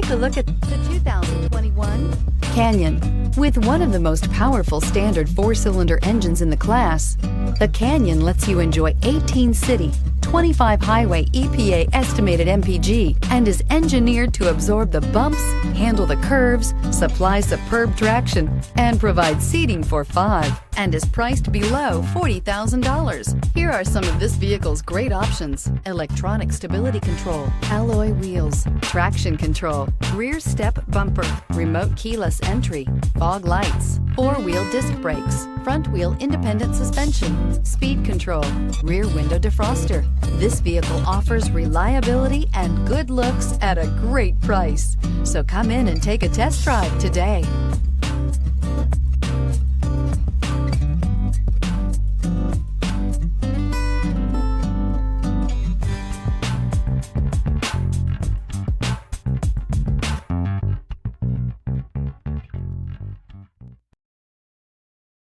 Take a look at the 2021 Canyon. With one of the most powerful standard 4-cylinder engines in the class, the Canyon lets you enjoy 18 city, 25 highway EPA estimated MPG, and is engineered to absorb the bumps, handle the curves, supply superb traction, and provide seating for 5, and is priced below $40,000. Here are some of this vehicle's great options: electronic stability control, alloy wheels, traction control, rear step bumper, remote keyless entry, fog lights, 4-wheel disc brakes, front wheel independent suspension, speed control, rear window defroster. This vehicle offers reliability and good looks at a great price. So come in and take a test drive today.